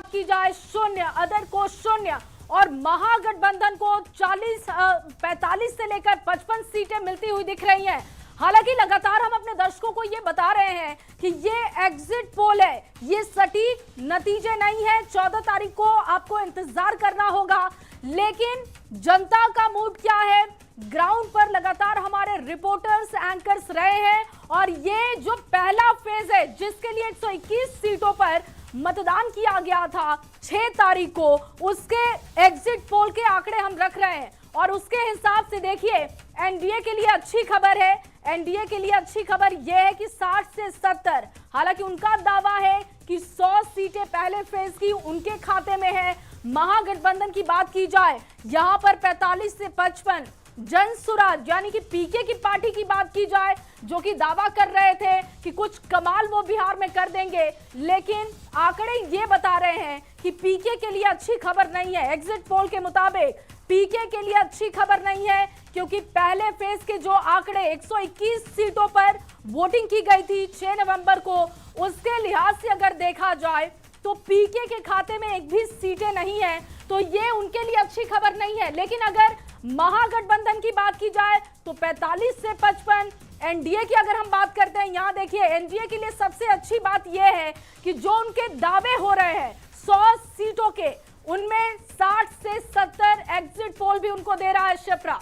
की जाए 0, अदर को 0 और महागठबंधन को 45 से लेकर 55 सीटें मिलती हुई दिख रही हैं। हालांकि लगातार हम अपने दर्शकों को ये बता रहे हैं कि ये एग्जिट पोल है, ये सटीक नतीजे नहीं है। 14 तारीख को आपको इंतजार करना होगा, लेकिन जनता का मूड क्या है, ग्राउंड पर लगातार हमारे रिपोर्टर्स एंकर्स रहे हैं और ये जो पहला फेज है जिसके लिए 121 सीटों पर मतदान किया गया था 6 तारीख को, उसके एग्जिट पोल के आंकड़े हम रख रहे हैं और उसके हिसाब से देखिए एनडीए के लिए अच्छी खबर है। एनडीए के लिए अच्छी खबर यह है कि 60 से 70, हालांकि उनका दावा है कि 100 सीटें पहले फेज की उनके खाते में है। महागठबंधन की बात की जाए यहां पर 45 से 55, जनसुराज यानी कि पीके की पार्टी की बात की जाए जो कि दावा कर रहे थे कि कुछ कमाल वो बिहार में कर देंगे, लेकिन आंकड़े ये बता रहे हैं कि पीके के लिए अच्छी खबर नहीं है। एग्जिट पोल के मुताबिक पीके के लिए अच्छी खबर नहीं है, क्योंकि पहले फेज के जो आंकड़े 121 सीटों पर वोटिंग की गई थी 6 नवंबर को, उसके लिहाज से अगर देखा जाए तो पीके के खाते में एक भी सीटें नहीं है, तो ये उनके लिए अच्छी खबर नहीं है। लेकिन अगर महागठबंधन की बात की जाए तो 45 से 55, एनडीए की अगर हम बात करते हैं, यहां देखिए एनडीए के लिए सबसे अच्छी बात यह है कि जो उनके दावे हो रहे हैं 100 सीटों के, उनमें 60 से 70 एग्जिट पोल भी उनको दे रहा है शिप्रा।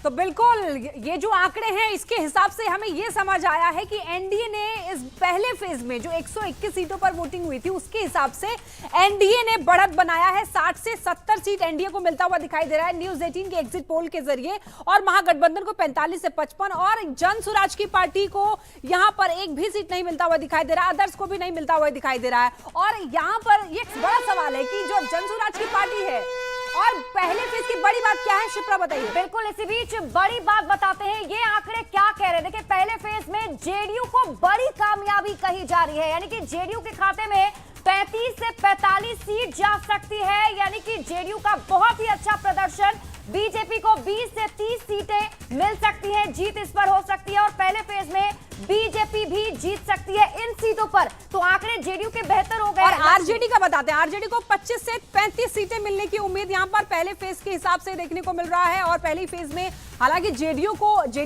तो बिल्कुल ये जो आंकड़े हैं इसके हिसाब से हमें ये समझ आया है कि एनडीए ने इस पहले फेज में जो 121 सीटों पर वोटिंग हुई थी उसके हिसाब से एनडीए ने बढ़त बनाया है। 60 से 70 सीट एनडीए को मिलता हुआ दिखाई दे रहा है न्यूज़ 18 के एग्जिट पोल के जरिए, और महागठबंधन को 45 से 55 और जनसुराज की पार्टी को यहां पर एक भी सीट नहीं मिलता हुआ दिखाई दे रहा है, अदर्स को भी नहीं मिलता हुआ दिखाई दे रहा है। और यहां पर ये बड़ा सवाल है कि जो जनसुराज की पार्टी है और पहले फेज की बड़ी बात क्या है, शिप्रा बताइए। बिल्कुल, इसी बीच बड़ी बात बताते हैं, ये आंकड़े क्या कह रहे हैं। देखिए पहले फेज में जेडीयू को बड़ी कामयाबी कही जा रही है, यानी कि जेडीयू के खाते में 35 से 45 सीट जा सकती है, यानी कि जेडीयू का बहुत ही अच्छा प्रदर्शन। बीजेपी को 20 से 30 सीटें मिल सकती हैं, जीत इस पर हो सकती है और पहले फेज में बीजेपी भी जीत सकती है इन सीटों पर। तो आंकड़े जेडीयू के बेहतर हो गए। और आरजेडी का बताते हैं, आरजेडी को 25 से 35 सीटें मिलने की उम्मीद यहां पर पहले फेज के हिसाब से देखने को मिल रहा है। और पहले फेज में हालांकि जेडीयू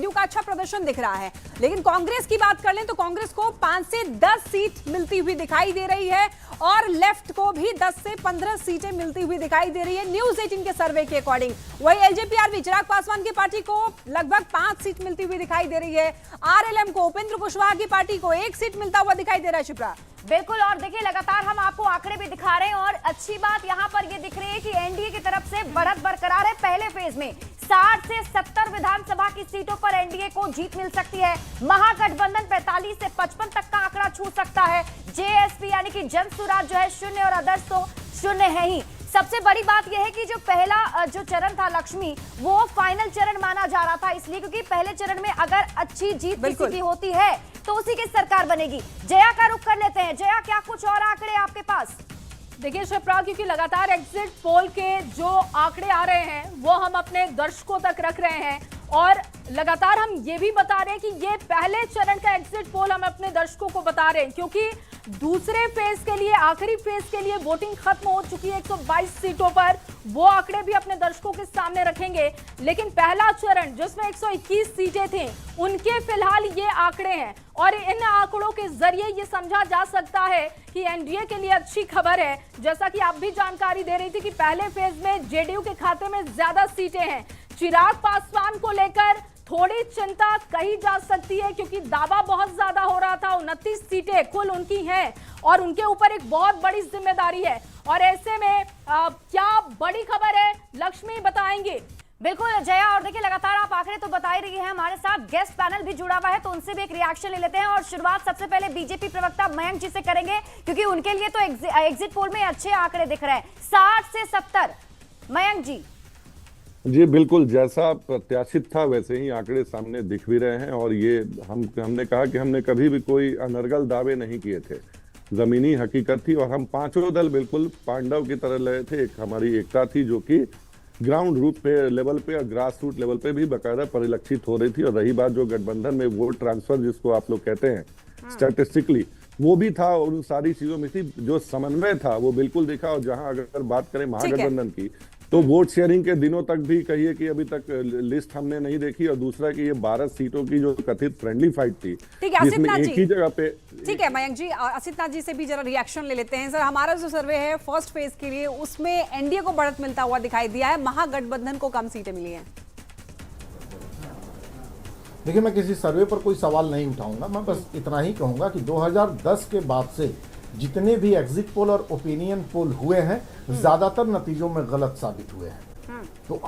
का अच्छा प्रदर्शन दिख रहा है, लेकिन कांग्रेस की बात कर लें तो कांग्रेस को 5 से 10 सीट मिलती हुई दिखाई दे रही है और लेफ्ट को भी 10 से 15 सीटें मिलती हुई दिखाई दे रही है न्यूज़ 18 के सर्वे के अकॉर्डिंग। वही एलजेपी चिराग पासवान की पार्टी को लगभग 5 सीट मिलती हुई दिखाई दे रही है। आरएलएम को उपेंद्र कुशवाहा की पार्टी को 1 सीट मिलता हुआ दिखाई दे रहा है शिप्रा। बिल्कुल, और देखिए लगातार हम आपको आंकड़े भी दिखा रहे हैं और अच्छी बात यहां पर ये दिख रही है कि एनडीए की तरफ से बढ़त बरकरार है। पहले फेज में 60 से 70 विधानसभा की सीटों पर एनडीए को जीत मिल सकती है। महागठबंधन 45 से 55 तक का आंकड़ा छू सकता है। जेएसपी यानी कि जनसुराज जो है 0 और अदर्स तो 0 है ही। सबसे बड़ी बात यह है कि जो पहला जो चरण था लक्ष्मी, वो फाइनल चरण माना जा रहा था, इसलिए क्योंकि पहले चरण में अगर अच्छी जीत किसी की होती है तो उसी की सरकार बनेगी। जया का रुख कर लेते हैं। जया, क्या कुछ और आंकड़े आपके पास? देखिए शिप्रा, क्योंकि लगातार एग्जिट पोल के जो आंकड़े आ रहे हैं वो हम अपने दर्शकों तक रख रहे हैं और लगातार हम ये भी बता रहे हैं कि ये पहले चरण का एग्जिट पोल हम अपने दर्शकों को बता रहे हैं, क्योंकि दूसरे फेज के लिए, आखिरी फेज के लिए वोटिंग खत्म हो चुकी है 122 सीटों पर, वो आंकड़े भी अपने दर्शकों के सामने रखेंगे। लेकिन पहला चरण जिसमें 121 सीटें थी, उनके फिलहाल ये आंकड़े हैं और इन आंकड़ों के जरिए ये समझा जा सकता है कि एनडीए के लिए अच्छी खबर है। जैसा कि आप भी जानकारी दे रही थी कि पहले फेज में जेडीयू के खाते में ज्यादा सीटें हैं। चिराग पासवान को लेकर थोड़ी चिंता कही जा सकती है, क्योंकि दावा बहुत ज्यादा हो रहा था। 29 सीटें कुल उनकी हैं और उनके ऊपर एक बहुत बड़ी जिम्मेदारी है और ऐसे में क्या बड़ी खबर है, लक्ष्मी बताएंगे। बिल्कुल जया, और देखिए लगातार आप आंकड़े तो बता ही रही हैं, हमारे साथ गेस्ट पैनल भी जुड़ा हुआ है तो उनसे भी एक रिएक्शन ले लेते हैं। और शुरुआत सबसे पहले बीजेपी प्रवक्ता मयंक जी से करेंगे, क्योंकि उनके लिए तो एग्जिट पोल में अच्छे आंकड़े दिख रहे हैं। 60 से 70, मयंक जी बिल्कुल, जैसा प्रत्याशित था वैसे ही आंकड़े सामने दिख भी रहे हैं। और ये हमने कहा कि हमने कभी भी कोई अनर्गल दावे नहीं किए थे, जमीनी हकीकत थी और हम पांचों दल बिल्कुल पांडव की तरह लगे थे। एक हमारी एकता थी जो कि ग्राउंड रूट पे लेवल पे और ग्रास रूट लेवल पे भी बाकायदा परिलक्षित हो रही थी। और रही बात जो गठबंधन में वोट ट्रांसफर जिसको आप लोग कहते हैं स्टैटिस्टिकली, वो भी था और उन सारी चीजों में थी। जो समन्वय था वो बिल्कुल दिखा। और जहां अगर बात करें महागठबंधन की, तो वोट शेयरिंग के दिनों तक भी कहिए कि अभी तक लिस्ट हमने नहीं देखी। और दूसरा कि ये 12 सीटों की जो कथित फ्रेंडली फाइट थी, ठीक है असित जिसमें नाथ एक ही जी, जगह पे। ठीक है मयंक जी, असित नाथ जी से भी जरा रिएक्शन ले लेते हैं। सर, हमारा जो सर्वे है फर्स्ट फेज के लिए, उसमें एनडीए को बढ़त मिलता हुआ दिखाई दिया है, महागठबंधन को कम सीटें मिली हैं। देखिए, मैं किसी सर्वे पर कोई सवाल नहीं उठाऊंगा। मैं बस इतना ही कहूंगा कि 2010 के बाद से जितने भी एग्जिट पोल और ओपिनियन पोल हुए हैं, ज्यादातर नतीजों में गलत साबित हुए हैं। तो